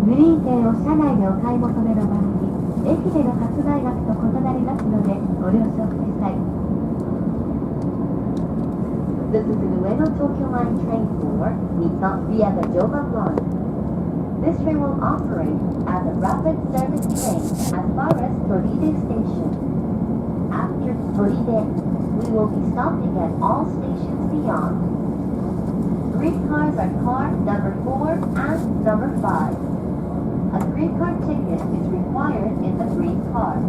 グリーン券を車内でお買い求めの場合、駅での発売額と異なりますのでご了承ください。This is the Ueno Tokyo Line train for Mita via the Joban line. This train will operate as a rapid service train as far as Toride Station. After Toride, we will be stopping at all stations beyond. Green cars are car number 4 and number 5. A green card ticket is required in the green car.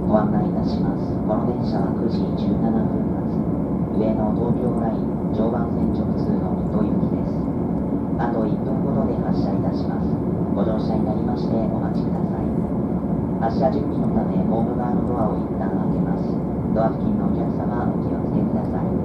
ご案内いたします。この電車は9時17分発、上野東京ライン常磐線直通の水戸行きです。あと1分ほどで発車いたします。ご乗車になりましてお待ちください。発車準備のためホーム側のドアを一旦開けます。ドア付近のお客様お気をつけください。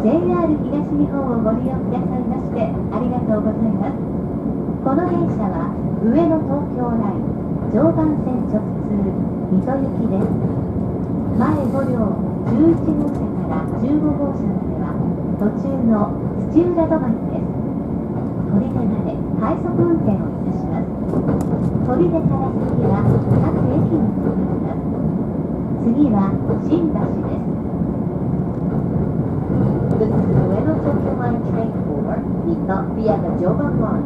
JR 東日本をご利用くださいましてありがとうございます。この電車は上野東京ライン常磐線直通水戸行きです。前5両11号車から15号車までは途中の土浦止まりです。砦まで快速運転をいたします。砦から先は各駅に停まります。次は新橋です。This is the Ueno Tokyo Line train for Mita via the Joban line.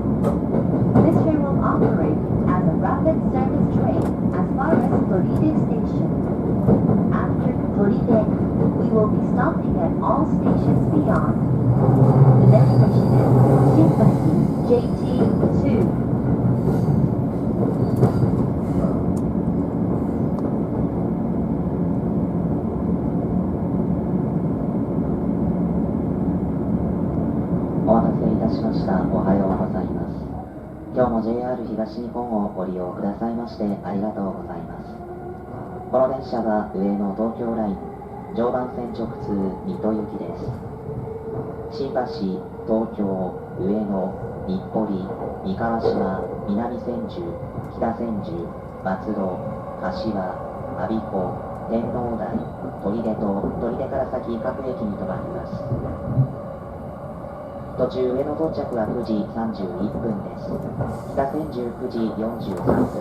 This train will operate as a rapid service train as far as Toride Station. After Toride, we will be stopping at all stations beyond. The next station is Shinbashi JT2. お待たせいたしました。おはようございます。今日も JR 東日本をご利用くださいましてありがとうございます。この電車は上野東京ライン常磐線直通水戸行きです。新橋、東京、上野、日暮里、三河島、南千住、北千住、松戸、柏、我孫子、天王台、取手と取手から先各駅に停まります。途中上野到着は9時31分です。北千住9時43分、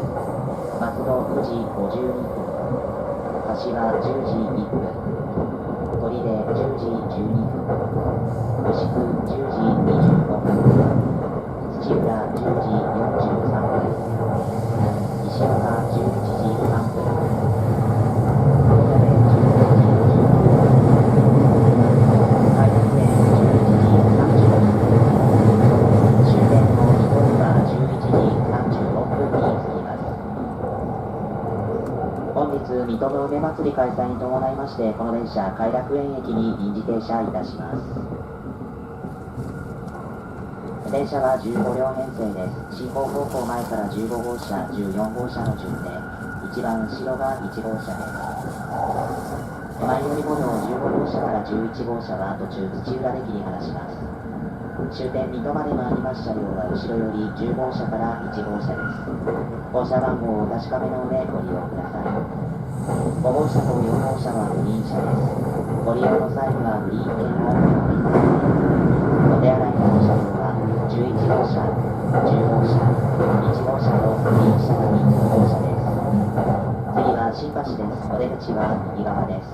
松戸9時52分、柏10時1分、取手10時12分、牛久10時25分、土浦10時43分、石岡11時3分、神戸11時10分、海南線11時30分、終電の一人は11時36分に着きます。本日、水戸の梅祭り開催に伴いまして、この電車、偕楽園駅に臨時停車いたします。電車は15両編成です。進行方向前から15号車、14号車の順で、一番後ろが1号車です。前より5両15号車から11号車は途中土浦で切り離します。終点水戸まで回ります車両は後ろより10号車から1号車です。号車番号をお確かめの上ご利用ください。5号車と4号車はグリーン車です。ご利用の際にはグリーン券をお持ちください。お手洗いの車両は11号車、10号車、1号車とグリーン車の3号車です。次は新橋です。お出口は右側です。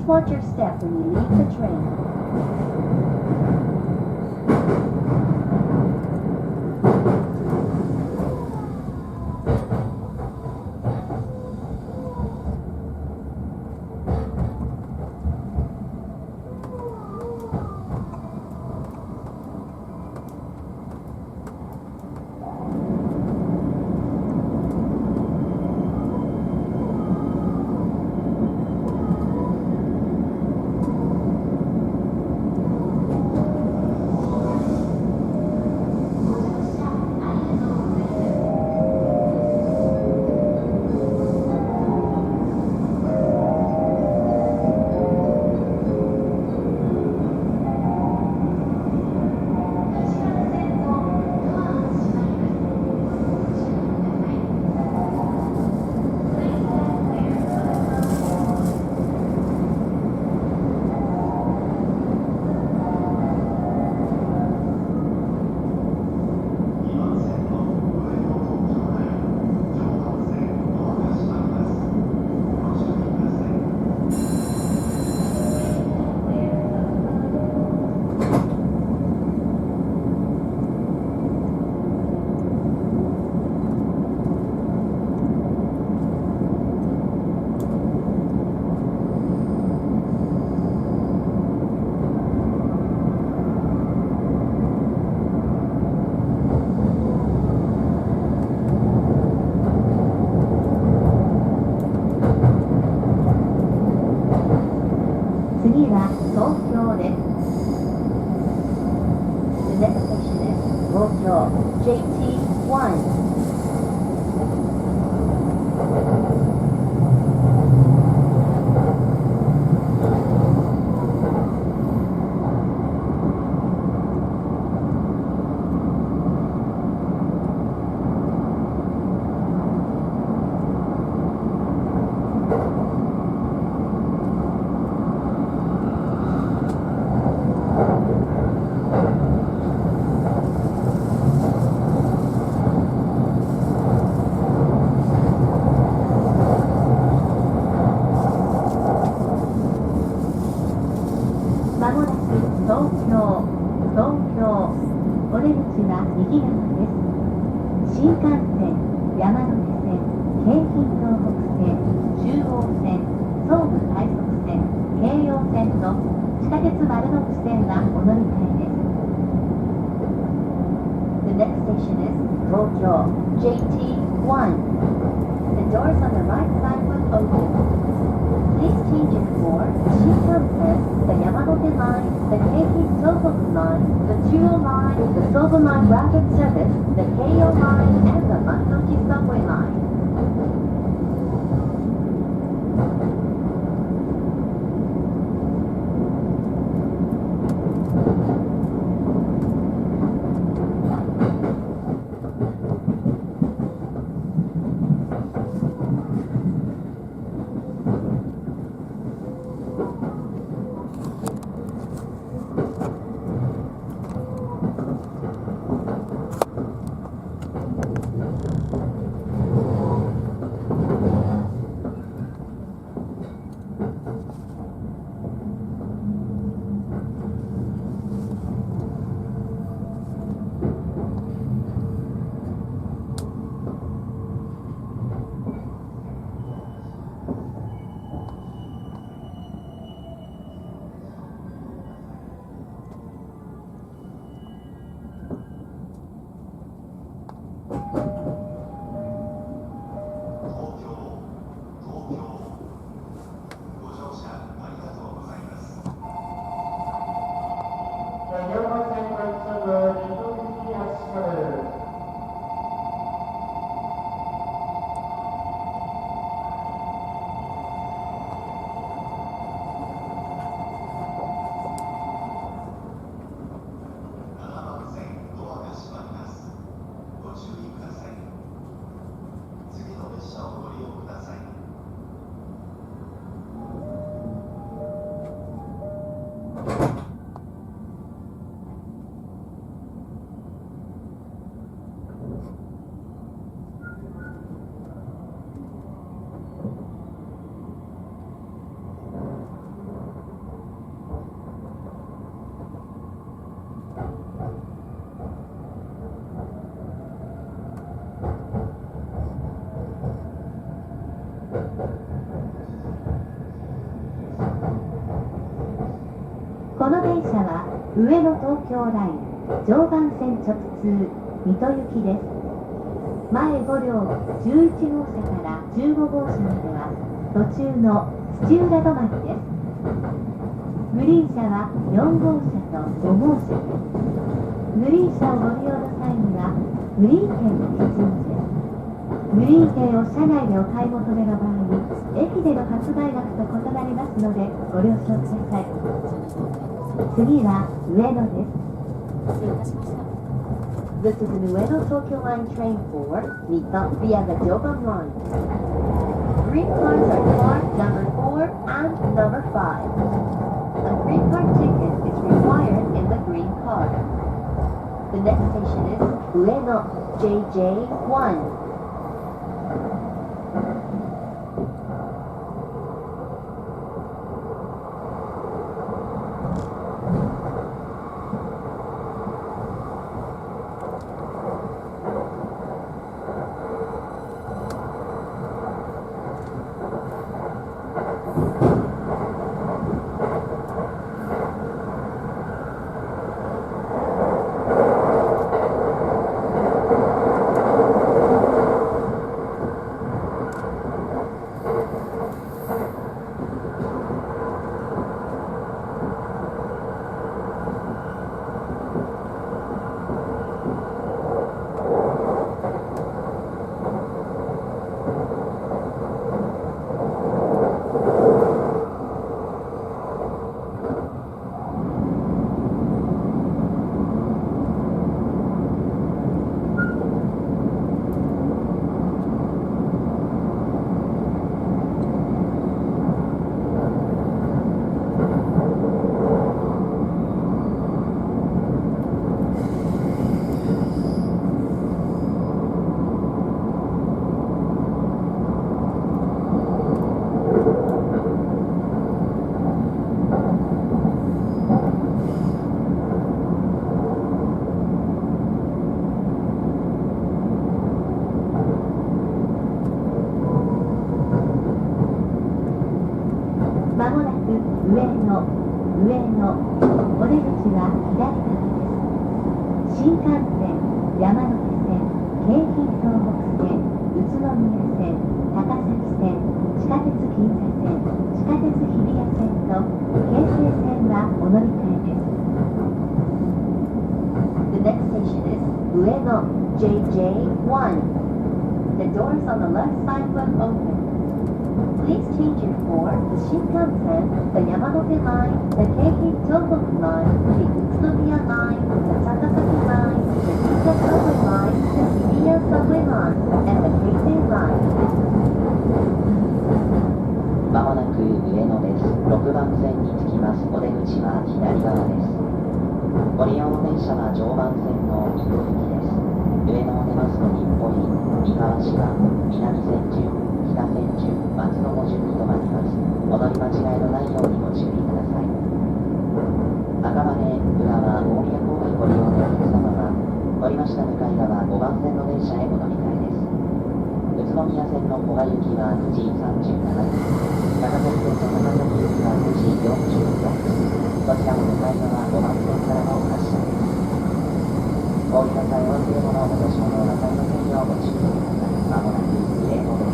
Watch your step when you leave the train. お JT1.まもなく東京、お出口は右側です。新幹線、山手線、京浜東北線、中央線、総武快速線、京葉線と地下鉄丸ノ内線はお乗り換えです。The next station is Tokyo JT1. The doors on the right side will open. Please change it for Shinkansen, the Yamanote Line, the Keikei Tohoku Line, the Chuo Line, the Sobu Line Rapid Service, the Keio Line, and the Marunouchi Subway Line. この電車は上野東京ライン常磐線直通水戸行きです。前5両11号車から15号車までは途中の土浦止まりです。グリーン車は4号車と5号車です。グリーン車をご利用の際にはグリーン券が必要です。グリーン券を車内でお買い求めの場合、駅での発売額と異なりますのでご了承ください。次は上野です。失礼いたしました。This is an Ueno Tokyo Line train for Mita via the Joban Line. Green cars are car number 4 and number 5. A green card ticket is required in the green car. The next station is Ueno JJ1. もなく上野お出口は左側です。新幹線、山手線、京浜東北線、宇都宮線、高崎線、地下鉄銀座線、地下鉄日比谷線と京成線はお乗り換えです。The next station is Ueno JJ1. The doors on the left side will open. Please change it for the Shinkansen, the Yamanote Line, the Keikei Tohoku Line, the Utsunomiya Line, the Takasaki Line, the Ginza Subway Line, the Hibiya Subway Line, and the Keisei Line. まもなく上野です。6番線に着きます。お出口は左側です。ご利用の電車は常磐線の水戸行きです。上野を出ますと日暮里、三河市は南千住、北千住、松戸の順に止まります。お乗り間違いのないようにご注意ください。赤羽、浦和、大宮公園ご利用のお客様は、降りました向かい側5番線の電車へお乗り換えです。宇都宮線の古賀行きは9時37分、高崎線の高崎行きは9時44分、どちらも向かい側5番線からの発車です。お降りの際お忘れ物を落とし物をなさいませんようご注意ください。まもなく上野です。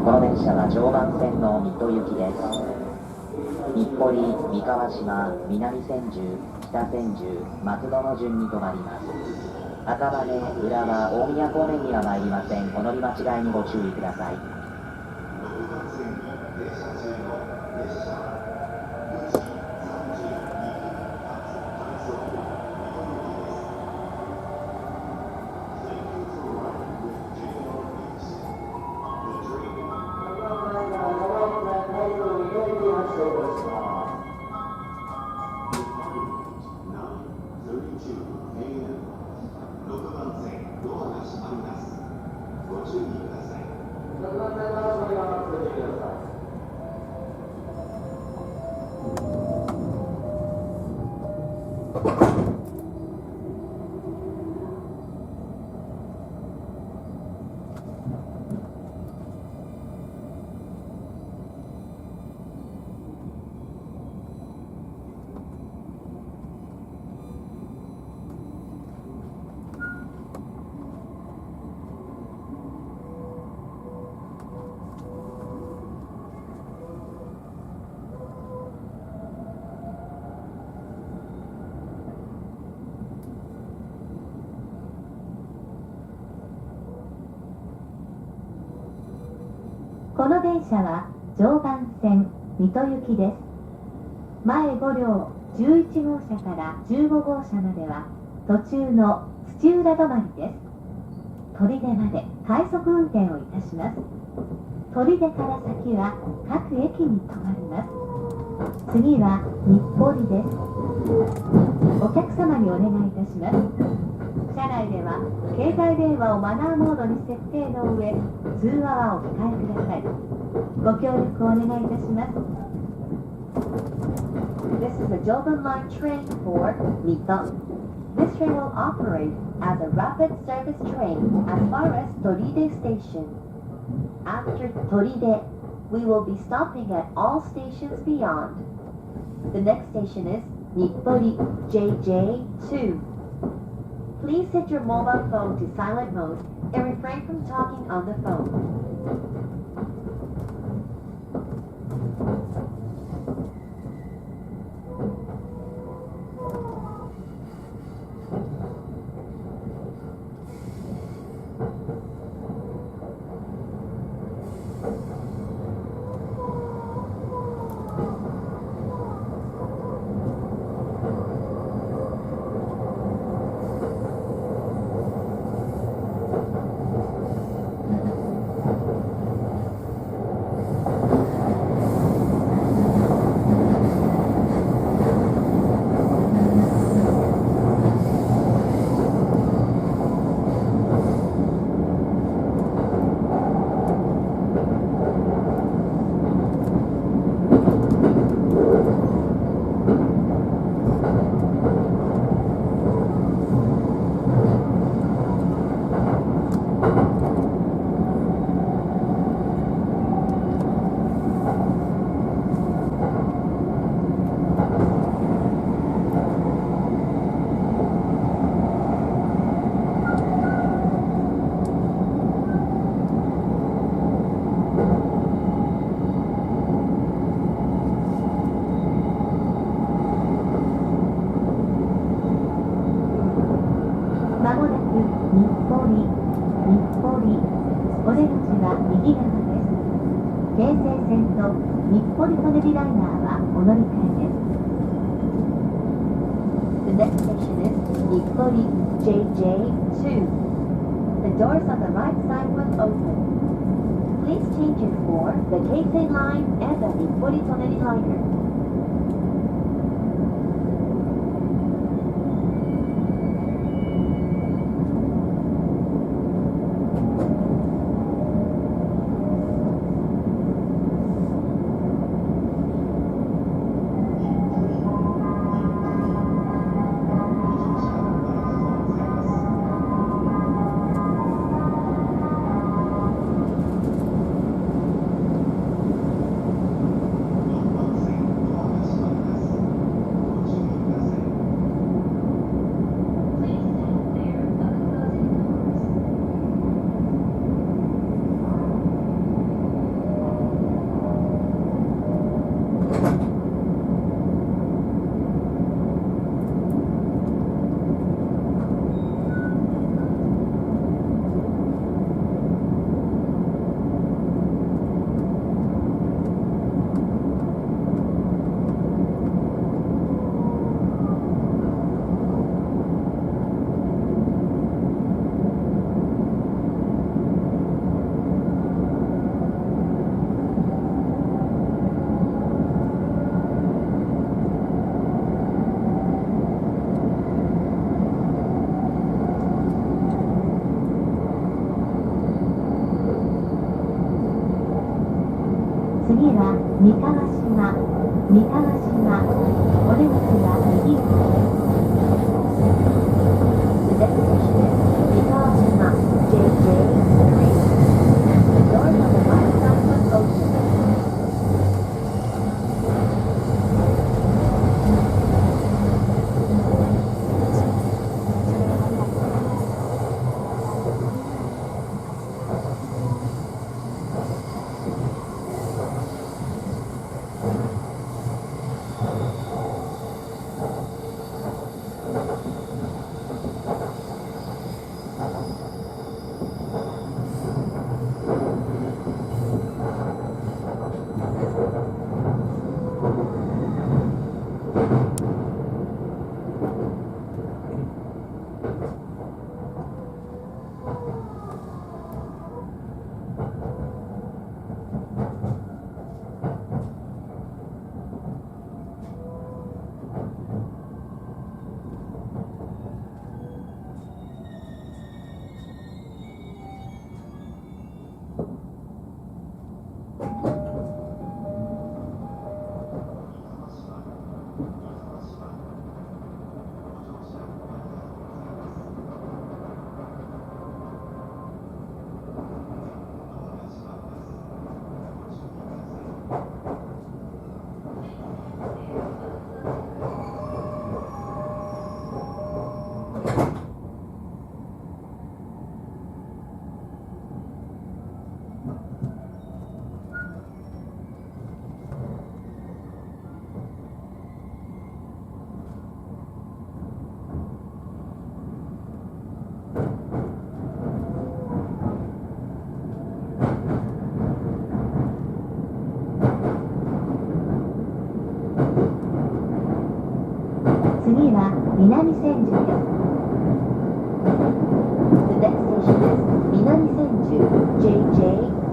この電車は常磐線の水戸行きです。日暮里、三河島、南千住、北千住、松戸の順に停まります。赤羽、浦和、大宮方面には参りません。お乗り間違いにご注意ください。この電車は常磐線水戸行きです。前5両11号車から15号車までは途中の土浦止まりです。砦まで快速運転をいたします。砦から先は各駅に停まります。次は日暮里です。お客様にお願いいたします。車内では携帯電話をマナーモードに設定の上、通話はお控えください。ご協力をお願いいたします。This is a Joban Line train for Mito. This train will operate as a rapid service train as far as Toride Station. After Toride, we will be stopping at all stations beyond. The next station is Nippori JJ2.Please set your mobile phone to silent mode and refrain from talking on the phone. 日暮里、日暮里、お出口は右側です。京成線と日暮里舎人ライナーはお乗り換えです。The next station is Nippori JJ2. The doors on the right side will open. Please change it for the Keisei line and the Nippori Toneri liner. 次は三河島、三河島、お出口は右側です。The next station is 三河島 JJ3. The doors on the right side will open. 次は南千住です。The next station is 南千住 JJ4.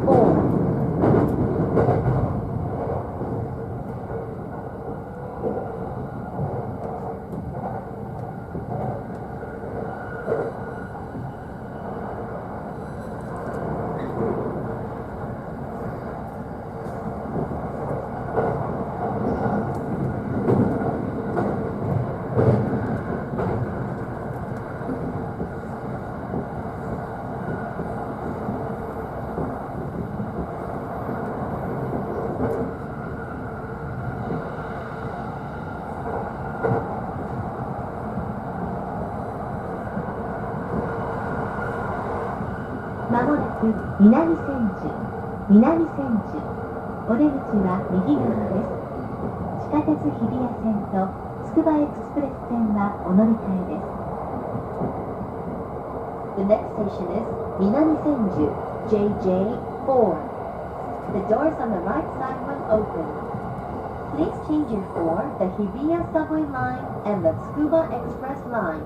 まもなく南千住、南千住、お出口は右側です。地下鉄日比谷線とつくばエクスプレス線はお乗り換えです。The next station is Minami Senju, JJ4. The doors on the right side will open. Please change your for the Hibiya subway line and the Tsukuba Express line.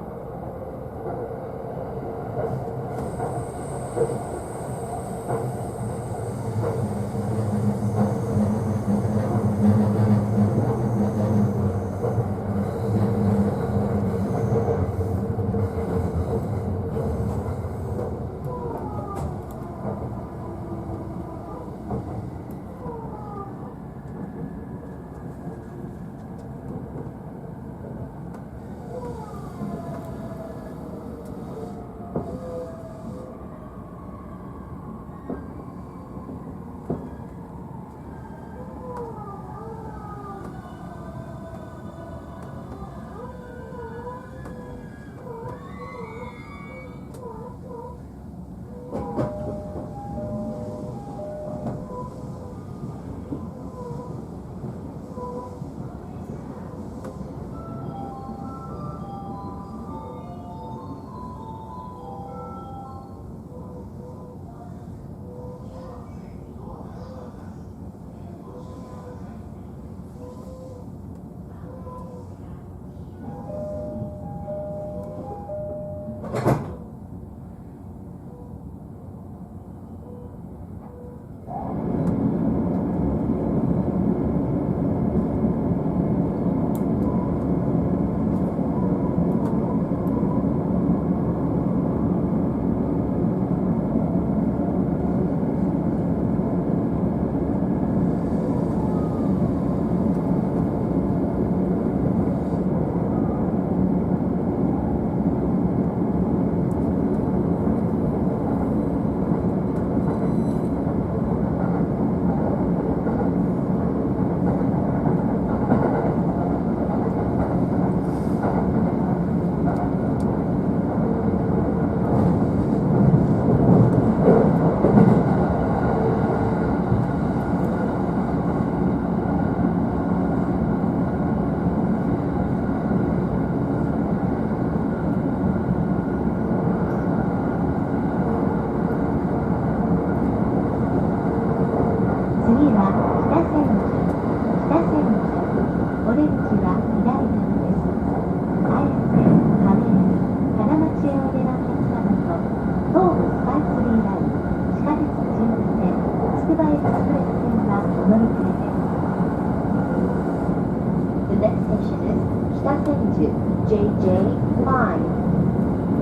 The next station is Kitasenju, JJ5.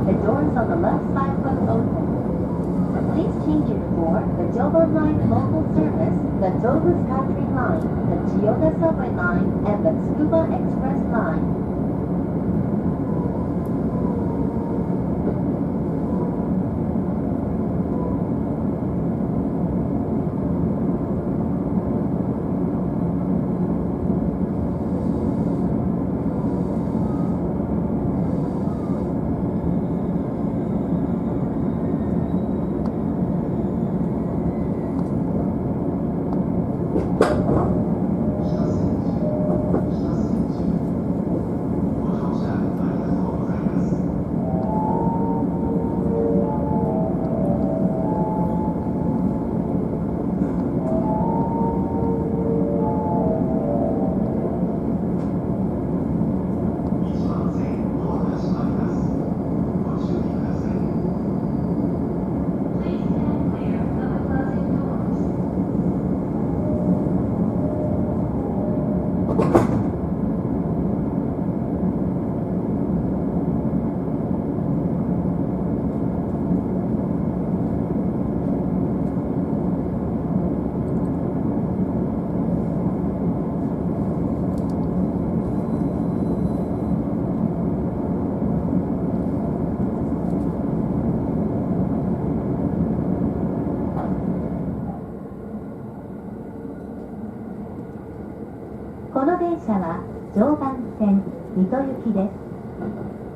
The doors on the left side will open. Please change it for the Joban Line local service, the Tobu Skytree Line, the Chiyoda Subway Line, and the Tsukuba Express Line.この電車は常磐線水戸行きです。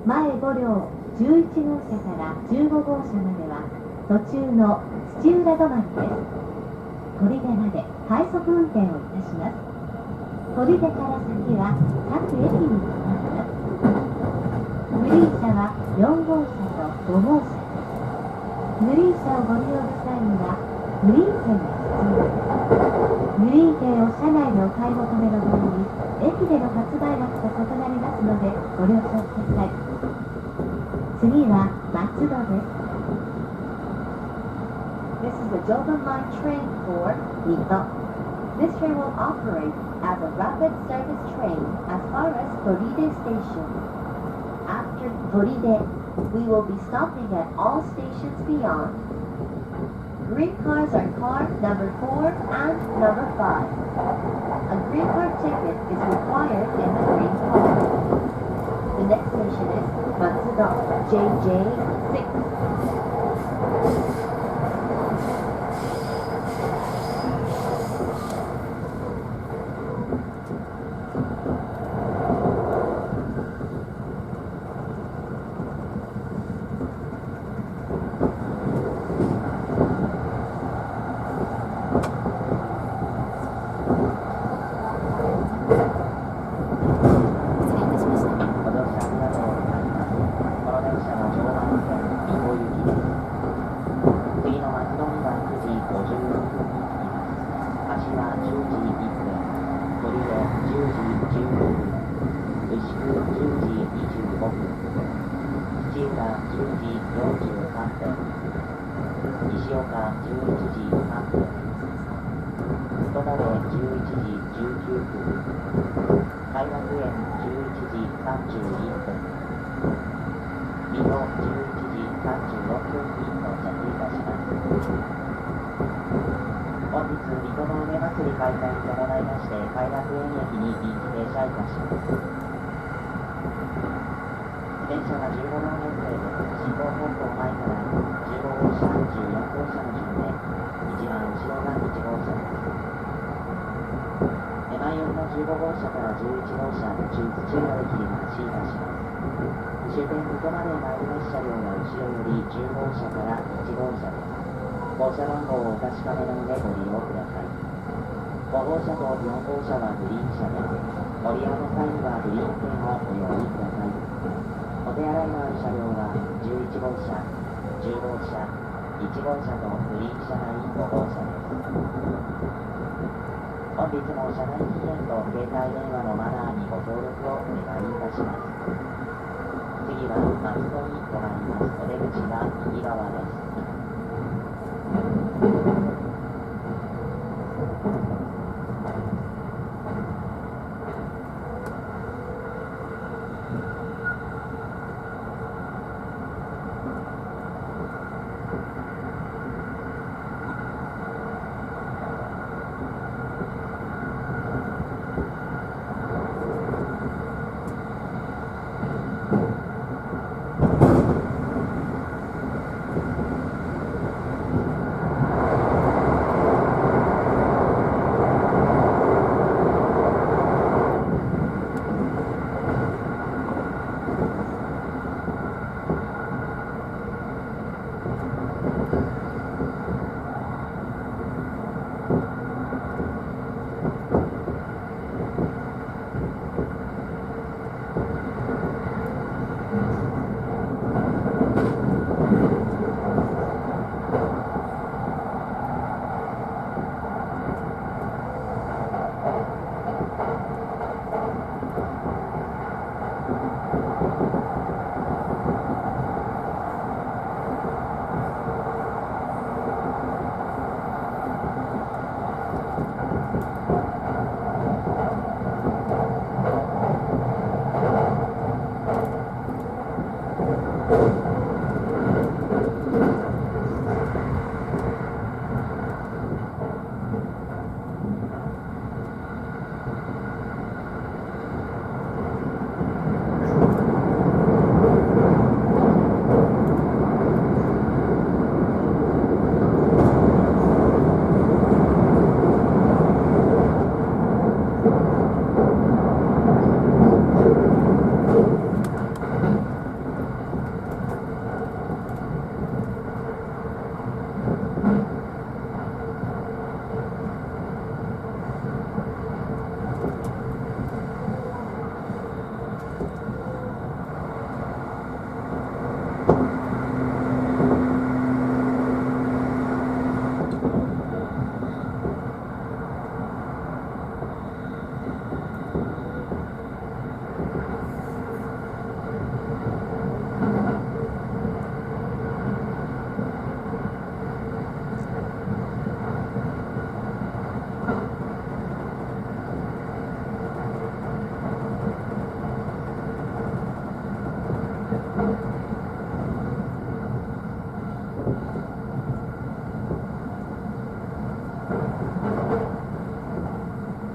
前5両11号車から15号車までは途中の土浦止まりです。砦まで快速運転をいたします。砦から先は各駅に停まります。グリーン車は4号車と5号車です。グリーン車をご利用の際にはグリーン券が必要です。グリーン券を車内でお買い求めの場合に駅での発売額と異なりますのでご了承ください。次は松戸です。 This is the Joban Line train for Mito. This train will operate as a rapid service train as far as Toride Station. After Toride, we will be stopping at all stations beyond. Green cars are car number 4 and number 5. A green car ticket is required in the green car. The next station is Matsudo JJ6. 号車番号をお確かめの上ご利用ください。5号車と4号車はグリーン車です。ご利用の際にはグリーン券をご用意ください。お手洗いのある車両は11号車、10号車、1号車とグリーン車内5号車です。本日も車内喫煙と携帯電話のマナーにご協力をお願いいたします。次は松戸に停まります。お出口は右側です。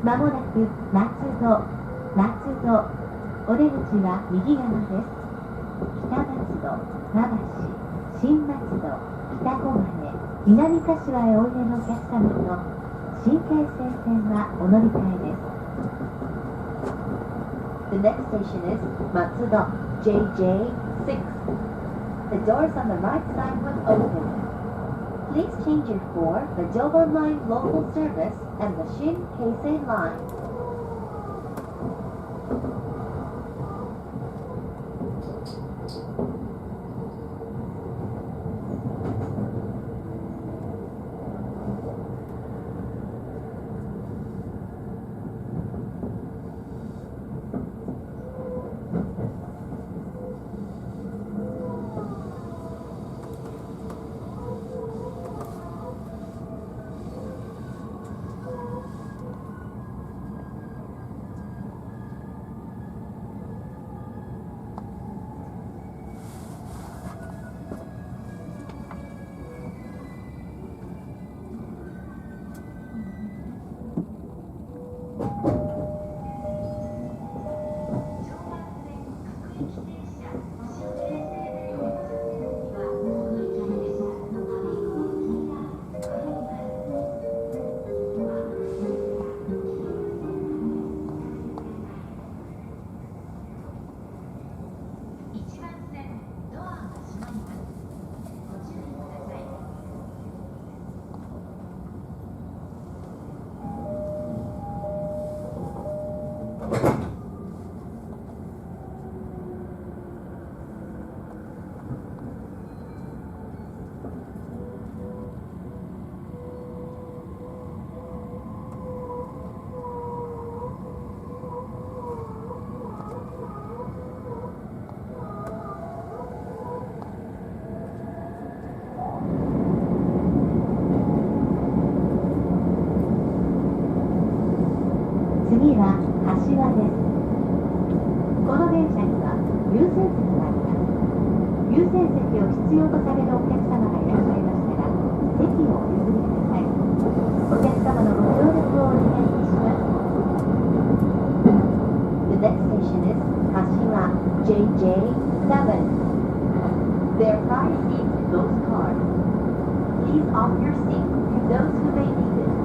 まもなく松戸お出口は右側です。北松戸、馬橋、新松戸、北小金、南柏へおいでのお客様と新京成線はお乗り換えです。The next station is Matsudo JJ6. The doors on the right side will open. Please change it for the Joban Line local service and the Shin-Keisei Line. 次は柏です。この電車には優先席があります。優先席を必要とされるお客様がいらっしゃいましたら席をお譲りください。お客様のご協力をお願いいたします。The next station is Kashiwa JJ7. There are 5 seats in both cars. Please offer your seat to those who may need it. 「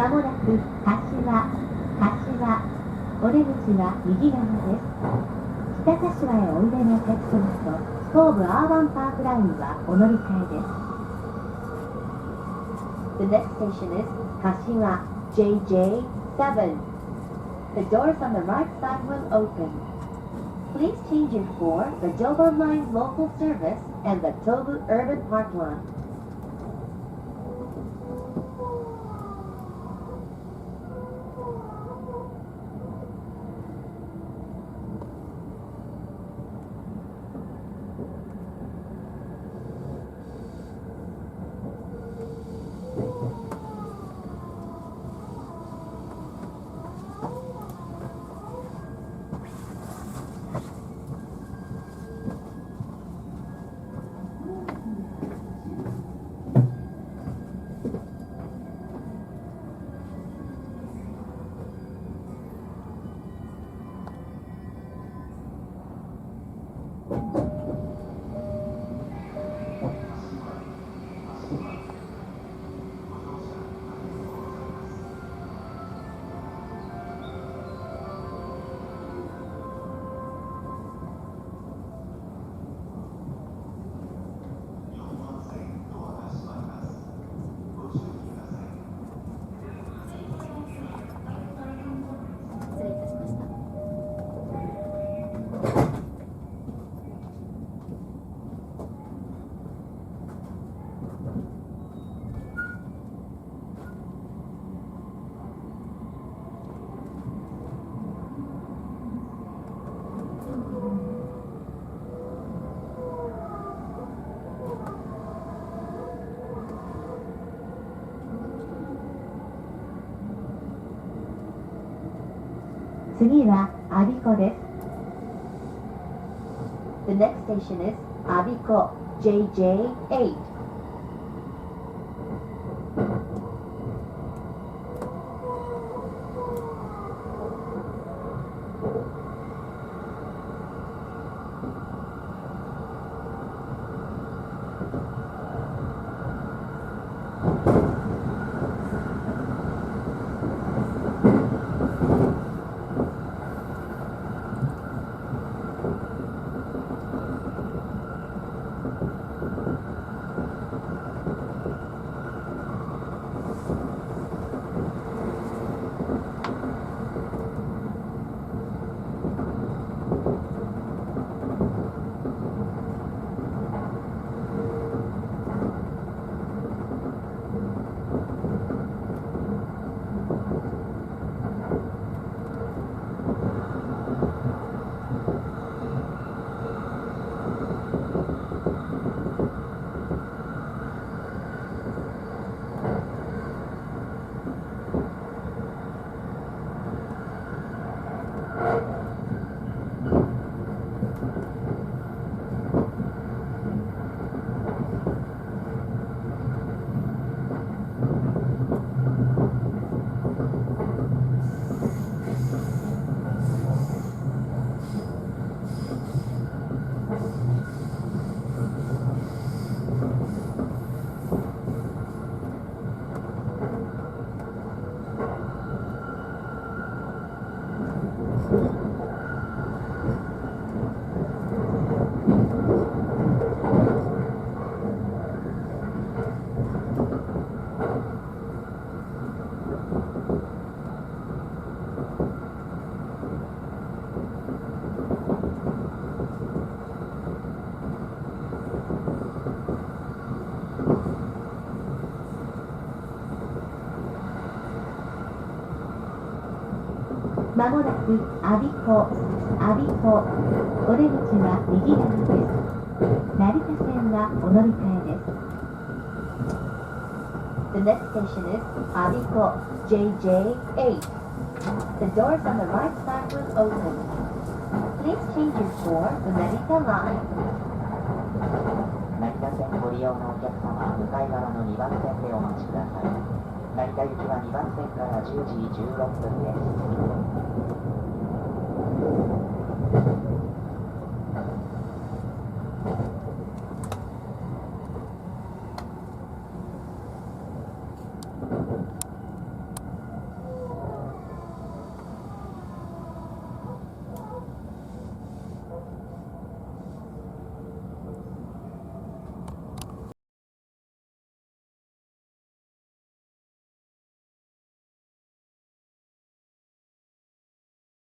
まもなく柏お出口は右側です。北柏へおいでのお客様と東武アーバンパークラインはお乗り換えです。The next station is Kashiwa JJ7. The doors on the right side will open. Please change it for the Joban Line local service and the Tobu Urban Park Line. 次は我孫子です。The next station is 我孫子 JJ8.まもなく我孫子お出口は右側です。成田線はお乗り換えです。The next station is 我孫子 JJ8. The doors on the right side will open. Please change it for the Narita line. 成田線ご利用のお客様は向かい側の2番線でお待ちください。成田行きは2番線から10時16分です。